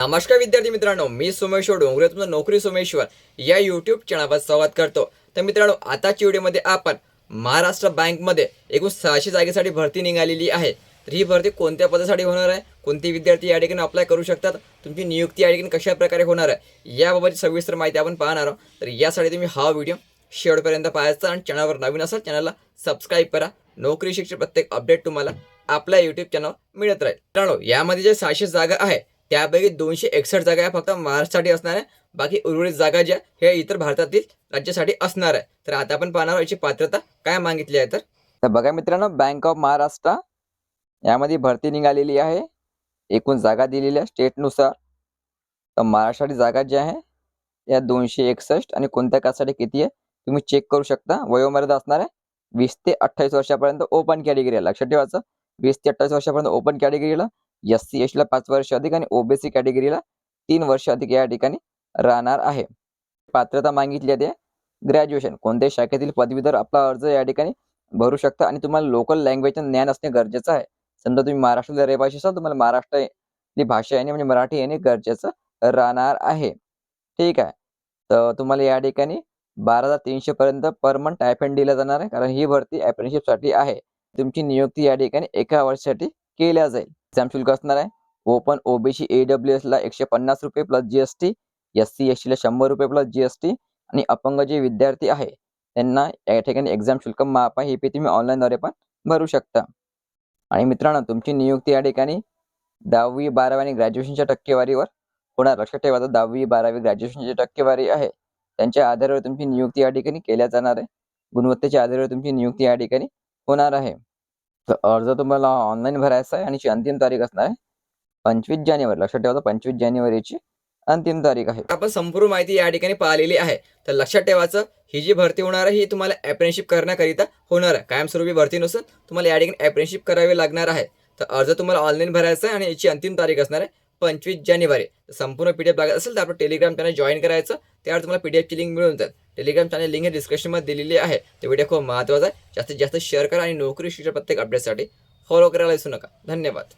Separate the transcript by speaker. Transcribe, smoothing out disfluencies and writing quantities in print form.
Speaker 1: नमस्कार विद्यार्थी मित्रांनो, मी सोमेश्वर डोंगरे तुमचं नोकरी सोमेश्वर या यूट्यूब चॅनलवर स्वागत करतो। तर मित्रांनो, आताच्या व्हिडिओमध्ये आपण महाराष्ट्र बँकमध्ये एकूण 600 जागेसाठी भरती निघालेली आहे। तर ही भरती कोणत्या पदासाठी होणार आहे, कोणते विद्यार्थी या ठिकाणी अप्लाय करू शकतात, तुमची नियुक्ती या ठिकाणी कशा प्रकारे होणार आहे याबाबत सविस्तर माहिती आपण पाहणार आहोत। तर यासाठी तुम्ही हा व्हिडिओ शेवटपर्यंत पाहायचा आणि चॅनलवर नवीन असाल चॅनलला सबस्क्राईब करा। नोकरी शिक्षण प्रत्येक अपडेट तुम्हाला आपल्या यूट्यूब चॅनल मिळत राहील। मित्रांनो, यामध्ये जे 600 जागा आहे त्यापैकी 261 जागा या फक्त महाराष्ट्रासाठी असणार आहे। बाकी उर्वरित जागा ज्या हे इतर भारतातील राज्यासाठी असणार आहे। तर आता आपण पाहणार आहोत याची पात्रता काय मागितली आहे। तर बघा मित्रांनो, बँक ऑफ महाराष्ट्र यामध्ये भरती निघालेली आहे। एकूण जागा दिलेल्या स्टेटनुसार। तर महाराष्ट्रातील जागा ज्या आहे त्या 261 आणि कोणत्या कास्टसाठी किती आहे तुम्ही चेक करू शकता। वयोमर्यादा असणार आहे 20 ते 28 वर्षापर्यंत ओपन कॅटेगरी। लक्षात ठेवायचं 20 ते 28 वर्षापर्यंत ओपन कॅटेगरीला, एससी एसटीला 5 वर्ष अधिक आणि ओबीसी कॅटेगरीला 3 वर्ष अधिक या ठिकाणी राहणार आहे। पात्रता मागितली आहे ग्रॅज्युएशन, कोणत्याही शाखेतील पदवीधर आपला अर्ज या ठिकाणी भरू शकता आणि तुम्हाला लोकल लँग्वेजचं ज्ञान असणे गरजेचं आहे। समजा तुम्ही महाराष्ट्रातील रहिवासी असाल, तुम्हाला महाराष्ट्रातली भाषा येणे म्हणजे मराठी येणे गरजेचं राहणार आहे। ठीक आहे, तर तुम्हाला या ठिकाणी 12,300 पर्यंत पर मंथ टायफंड दिला जाणार आहे, कारण ही भरती अप्रेंटिसशिपसाठी आहे। तुमची नियुक्ती या ठिकाणी 1 वर्षासाठी केल्या जाईल। एक्झाम शुल्क असणार आहे ओपन ओबीसी AWS ला 150 रुपये प्लस जीएसटी, एससी एसटी ला 100 रुपये प्लस जीएसटी आणि अपंग जे विद्यार्थी आहे त्यांना या ठिकाणी एक्झाम शुल्क माफ आहे। हे तुम्ही ऑनलाईनद्वारे पण भरू शकता। आणि मित्रांनो, तुमची नियुक्ती या ठिकाणी 10वी 12वी आणि ग्रॅज्युएशनच्या टक्केवारीवर होणार। लक्षात ठेवा, 10वी 12वी ग्रॅज्युएशनची टक्केवारी आहे त्यांच्या आधारावर तुमची नियुक्ती या ठिकाणी केल्या जाणार आहे। गुणवत्तेच्या आधारावर तुमची नियुक्ती या ठिकाणी होणार आहे। तर अर्ज तुम्हाला ऑनलाईन भरायचा आहे आणि ची अंतिम तारीख असणार आहे 25 जानेवारी। लक्षात ठेवा, 25 जानेवारीची अंतिम तारीख आहे। आपण संपूर्ण माहिती या ठिकाणी पाहिलेली आहे। तर लक्षात ठेवायचं, ही जी भरती होणार आहे ही तुम्हाला अप्रेंटिसशिप करण्याकरिता होणार आहे। कायमस्वरूपी भरती नसून तुम्हाला या ठिकाणी अप्रेंटिसशिप करावी लागणार आहे। तर अर्ज तुम्हाला ऑनलाईन भरायचा आहे आणि याची अंतिम तारीख असणार आहे 25 जानेवारी। संपूर्ण पीडीएफ लागत असेल तर आपलं टेलिग्राम चॅनल जॉईन करायचं, त्यावर तुम्हाला पीडीएफची लिंक मिळून जाईल। टेलिग्राम चॅनल लिंक डिस्क्रिप्शनमध्ये दिलेली आहे। तर व्हिडिओ खूप महत्त्वाचा आहे, जास्तीत जास्त शेअर करा आणि नोकरी शिक्षण प्रत्येक अपडेटसाठी फॉलो करायला विसरू नका। धन्यवाद।